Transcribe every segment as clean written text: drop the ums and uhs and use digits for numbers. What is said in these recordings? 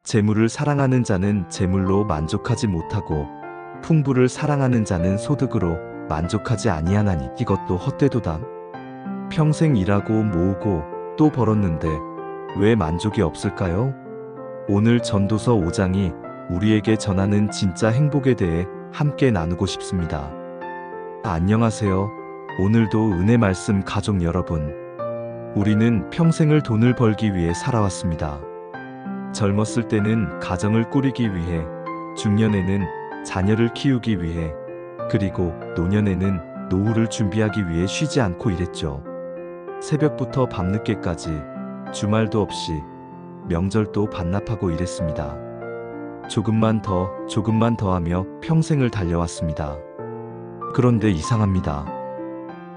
재물을 사랑하는 자는 재물로 만족하지 못하고 풍부를 사랑하는 자는 소득으로 만족하지 아니하나니 이것도 헛되도다. 평생 일하고 모으고 또 벌었는데 왜 만족이 없을까요? 오늘 전도서 5장이 우리에게 전하는 진짜 행복에 대해 함께 나누고 싶습니다. 안녕하세요. 오늘도 은혜 말씀 가족 여러분. 우리는 평생을 돈을 벌기 위해 살아왔습니다. 젊었을 때는 가정을 꾸리기 위해, 중년에는 자녀를 키우기 위해, 그리고 노년에는 노후를 준비하기 위해 쉬지 않고 일했죠. 새벽부터 밤늦게까지 주말도 없이 명절도 반납하고 일했습니다. 조금만 더 하며 평생을 달려왔습니다. 그런데 이상합니다.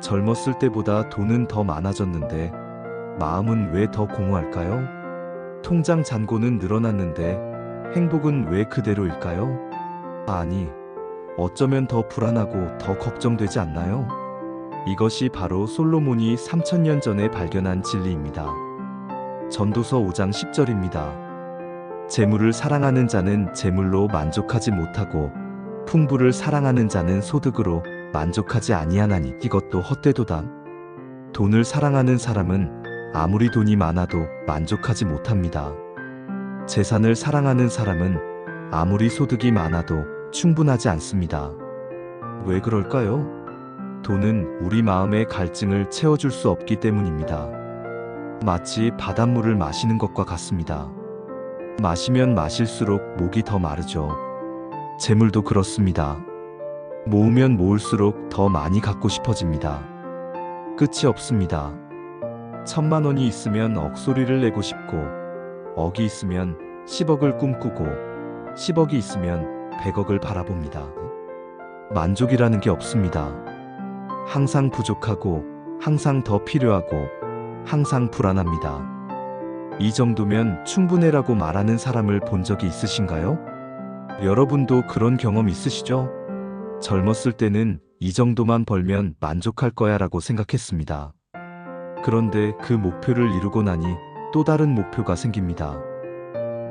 젊었을 때보다 돈은 더 많아졌는데 마음은 왜 더 공허할까요? 통장 잔고는 늘어났는데 행복은 왜 그대로일까요? 아니, 어쩌면 더 불안하고 더 걱정되지 않나요? 이것이 바로 솔로몬이 3000년 전에 발견한 진리입니다. 전도서 5장 10절입니다. 재물을 사랑하는 자는 재물로 만족하지 못하고 풍부를 사랑하는 자는 소득으로 만족하지 아니하나니 이것도 헛되도다. 돈을 사랑하는 사람은 아무리 돈이 많아도 만족하지 못합니다. 재산을 사랑하는 사람은 아무리 소득이 많아도 충분하지 않습니다. 왜 그럴까요? 돈은 우리 마음의 갈증을 채워줄 수 없기 때문입니다. 마치 바닷물을 마시는 것과 같습니다. 마시면 마실수록 목이 더 마르죠. 재물도 그렇습니다. 모으면 모을수록 더 많이 갖고 싶어집니다. 끝이 없습니다. 1000만 원이 있으면 억소리를 내고 싶고, 억이 있으면 10억을 꿈꾸고, 10억이 있으면 100억을 바라봅니다. 만족이라는 게 없습니다. 항상 부족하고, 항상 더 필요하고, 항상 불안합니다. 이 정도면 충분해라고 말하는 사람을 본 적이 있으신가요? 여러분도 그런 경험 있으시죠? 젊었을 때는 이 정도만 벌면 만족할 거야 라고 생각했습니다. 그런데 그 목표를 이루고 나니 또 다른 목표가 생깁니다.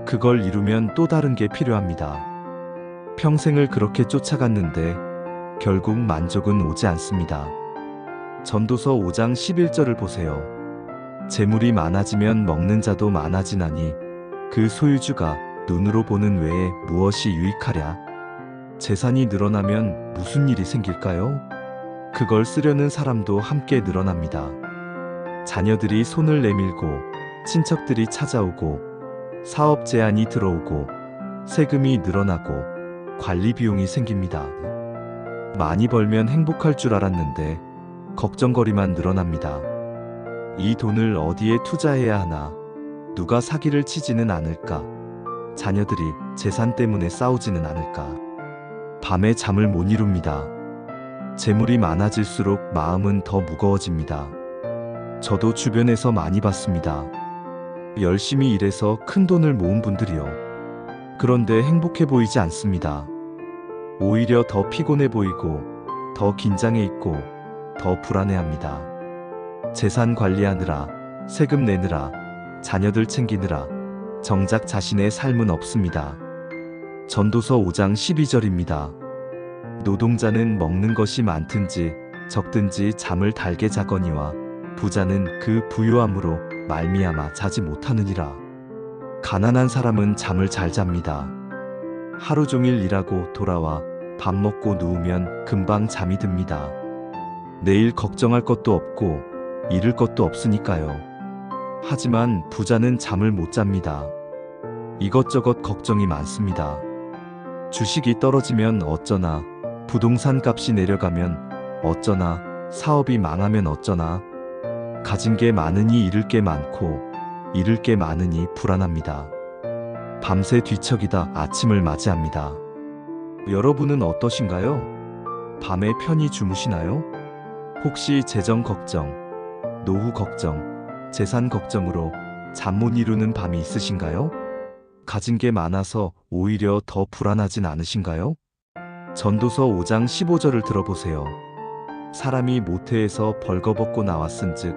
그걸 이루면 또 다른 게 필요합니다. 평생을 그렇게 쫓아갔는데 결국 만족은 오지 않습니다. 전도서 5장 11절을 보세요. 재물이 많아지면 먹는 자도 많아지나니 그 소유주가 눈으로 보는 외에 무엇이 유익하랴? 재산이 늘어나면 무슨 일이 생길까요? 그걸 쓰려는 사람도 함께 늘어납니다. 자녀들이 손을 내밀고, 친척들이 찾아오고, 사업 제안이 들어오고, 세금이 늘어나고, 관리 비용이 생깁니다. 많이 벌면 행복할 줄 알았는데 걱정거리만 늘어납니다. 이 돈을 어디에 투자해야 하나? 누가 사기를 치지는 않을까? 자녀들이 재산 때문에 싸우지는 않을까? 밤에 잠을 못 이룹니다. 재물이 많아질수록 마음은 더 무거워집니다. 저도 주변에서 많이 봤습니다. 열심히 일해서 큰 돈을 모은 분들이요. 그런데 행복해 보이지 않습니다. 오히려 더 피곤해 보이고, 더 긴장해 있고, 더 불안해합니다. 재산 관리하느라, 세금 내느라, 자녀들 챙기느라 정작 자신의 삶은 없습니다. 전도서 5장 12절입니다. 노동자는 먹는 것이 많든지 적든지 잠을 달게 자거니와 부자는 그 부유함으로 말미암아 자지 못하느니라. 가난한 사람은 잠을 잘 잡니다. 하루 종일 일하고 돌아와 밥 먹고 누우면 금방 잠이 듭니다. 내일 걱정할 것도 없고 잃을 것도 없으니까요. 하지만 부자는 잠을 못 잡니다. 이것저것 걱정이 많습니다. 주식이 떨어지면 어쩌나, 부동산 값이 내려가면 어쩌나, 사업이 망하면 어쩌나. 가진 게 많으니 잃을 게 많고, 잃을 게 많으니 불안합니다. 밤새 뒤척이다 아침을 맞이합니다. 여러분은 어떠신가요? 밤에 편히 주무시나요? 혹시 재정 걱정, 노후 걱정, 재산 걱정으로 잠 못 이루는 밤이 있으신가요? 가진 게 많아서 오히려 더 불안하진 않으신가요? 전도서 5장 15절을 들어보세요. 사람이 모태에서 벌거벗고 나왔은즉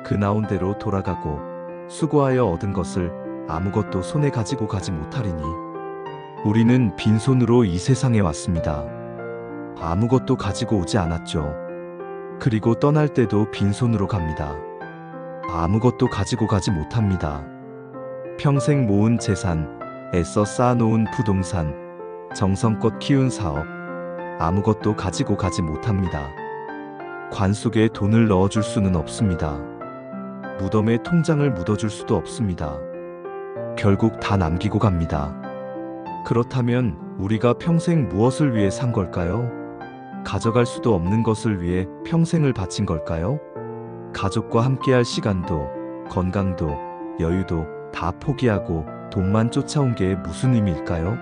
그 나온 대로 돌아가고 수고하여 얻은 것을 아무것도 손에 가지고 가지 못하리니 우리는 빈손으로 이 세상에 왔습니다. 아무것도 가지고 오지 않았죠. 그리고 떠날 때도 빈손으로 갑니다. 아무것도 가지고 가지 못합니다. 평생 모은 재산, 애써 쌓아놓은 부동산, 정성껏 키운 사업, 아무것도 가지고 가지 못합니다. 관 속에 돈을 넣어줄 수는 없습니다. 무덤에 통장을 묻어줄 수도 없습니다. 결국 다 남기고 갑니다. 그렇다면 우리가 평생 무엇을 위해 산 걸까요? 가져갈 수도 없는 것을 위해 평생을 바친 걸까요? 가족과 함께할 시간도, 건강도, 여유도 다 포기하고 돈만 쫓아온 게 무슨 의미일까요?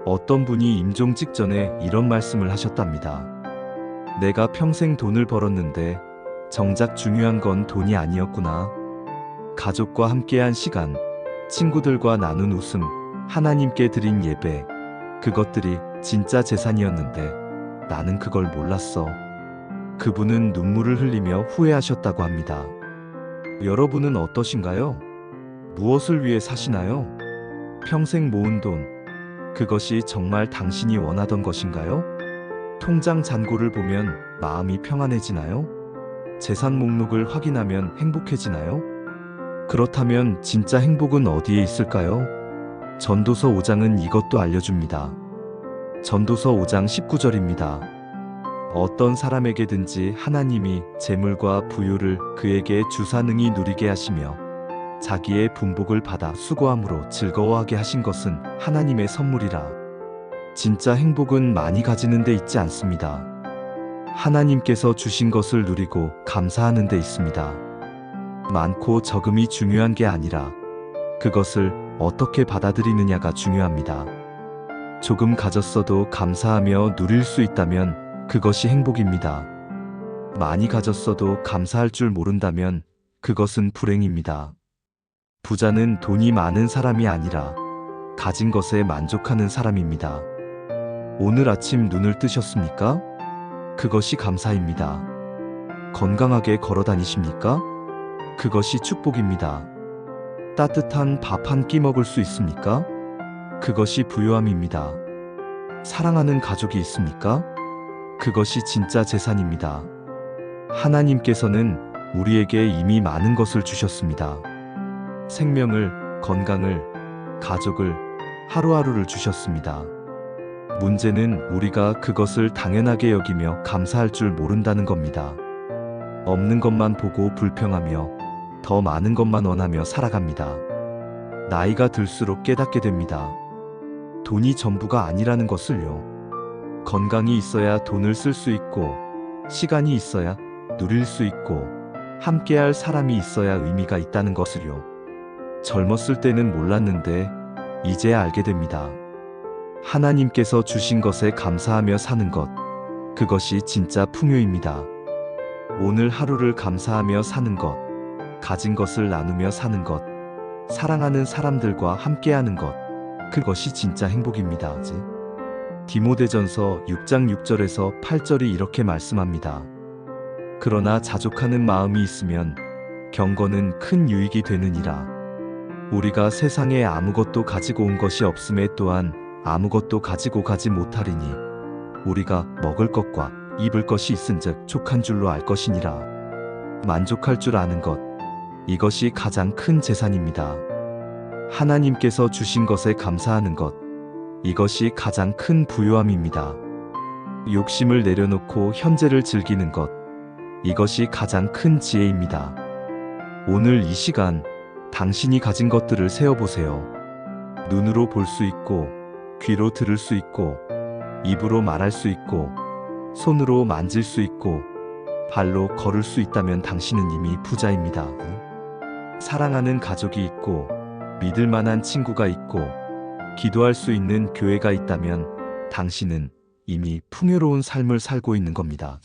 어떤 분이 임종 직전에 이런 말씀을 하셨답니다. 내가 평생 돈을 벌었는데 정작 중요한 건 돈이 아니었구나. 가족과 함께한 시간, 친구들과 나눈 웃음, 하나님께 드린 예배, 그것들이 진짜 재산이었는데 나는 그걸 몰랐어. 그분은 눈물을 흘리며 후회하셨다고 합니다. 여러분은 어떠신가요? 무엇을 위해 사시나요? 평생 모은 돈, 그것이 정말 당신이 원하던 것인가요? 통장 잔고를 보면 마음이 평안해지나요? 재산 목록을 확인하면 행복해지나요? 그렇다면 진짜 행복은 어디에 있을까요? 전도서 5장은 이것도 알려줍니다. 전도서 5장 19절입니다. 어떤 사람에게든지 하나님이 재물과 부유를 그에게 주사 능히 누리게 하시며 자기의 분복을 받아 수고함으로 즐거워하게 하신 것은 하나님의 선물이라. 진짜 행복은 많이 가지는 데 있지 않습니다. 하나님께서 주신 것을 누리고 감사하는 데 있습니다. 많고 적음이 중요한 게 아니라 그것을 어떻게 받아들이느냐가 중요합니다. 조금 가졌어도 감사하며 누릴 수 있다면 그것이 행복입니다. 많이 가졌어도 감사할 줄 모른다면 그것은 불행입니다. 부자는 돈이 많은 사람이 아니라 가진 것에 만족하는 사람입니다. 오늘 아침 눈을 뜨셨습니까? 그것이 감사입니다. 건강하게 걸어 다니십니까? 그것이 축복입니다. 따뜻한 밥 한 끼 먹을 수 있습니까? 그것이 부유함입니다. 사랑하는 가족이 있습니까? 그것이 진짜 재산입니다. 하나님께서는 우리에게 이미 많은 것을 주셨습니다. 생명을, 건강을, 가족을, 하루하루를 주셨습니다. 문제는 우리가 그것을 당연하게 여기며 감사할 줄 모른다는 겁니다. 없는 것만 보고 불평하며 더 많은 것만 원하며 살아갑니다. 나이가 들수록 깨닫게 됩니다. 돈이 전부가 아니라는 것을요. 건강이 있어야 돈을 쓸 수 있고, 시간이 있어야 누릴 수 있고, 함께할 사람이 있어야 의미가 있다는 것을요. 젊었을 때는 몰랐는데 이제야 알게 됩니다. 하나님께서 주신 것에 감사하며 사는 것, 그것이 진짜 풍요입니다. 오늘 하루를 감사하며 사는 것, 가진 것을 나누며 사는 것, 사랑하는 사람들과 함께하는 것, 그것이 진짜 행복입니다. 디모데전서 6장 6절에서 8절이 이렇게 말씀합니다. 그러나 자족하는 마음이 있으면 경건은 큰 유익이 되느니라. 우리가 세상에 아무것도 가지고 온 것이 없음에 또한 아무것도 가지고 가지 못하리니 우리가 먹을 것과 입을 것이 있은즉 족한 줄로 알 것이니라. 만족할 줄 아는 것, 이것이 가장 큰 재산입니다. 하나님께서 주신 것에 감사하는 것, 이것이 가장 큰 부유함입니다. 욕심을 내려놓고 현재를 즐기는 것, 이것이 가장 큰 지혜입니다. 오늘 이 시간 당신이 가진 것들을 세어보세요. 눈으로 볼 수 있고, 귀로 들을 수 있고, 입으로 말할 수 있고, 손으로 만질 수 있고, 발로 걸을 수 있다면 당신은 이미 부자입니다. 사랑하는 가족이 있고, 믿을 만한 친구가 있고, 기도할 수 있는 교회가 있다면 당신은 이미 풍요로운 삶을 살고 있는 겁니다.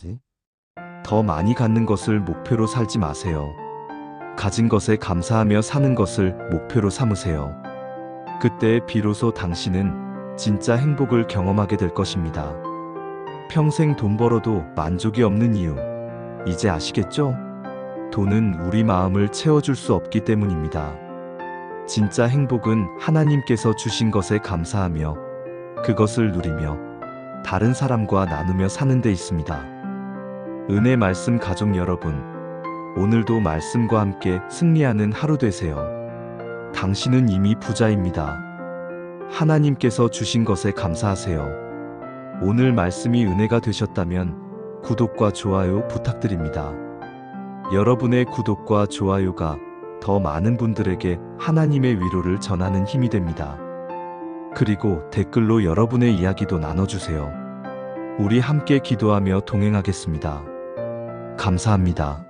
더 많이 갖는 것을 목표로 살지 마세요. 가진 것에 감사하며 사는 것을 목표로 삼으세요. 그때 비로소 당신은 진짜 행복을 경험하게 될 것입니다. 평생 돈 벌어도 만족이 없는 이유, 이제 아시겠죠? 돈은 우리 마음을 채워줄 수 없기 때문입니다. 진짜 행복은 하나님께서 주신 것에 감사하며 그것을 누리며 다른 사람과 나누며 사는 데 있습니다. 은혜 말씀 가족 여러분, 오늘도 말씀과 함께 승리하는 하루 되세요. 당신은 이미 부자입니다. 하나님께서 주신 것에 감사하세요. 오늘 말씀이 은혜가 되셨다면 구독과 좋아요 부탁드립니다. 여러분의 구독과 좋아요가 더 많은 분들에게 하나님의 위로를 전하는 힘이 됩니다. 그리고 댓글로 여러분의 이야기도 나눠주세요. 우리 함께 기도하며 동행하겠습니다. 감사합니다.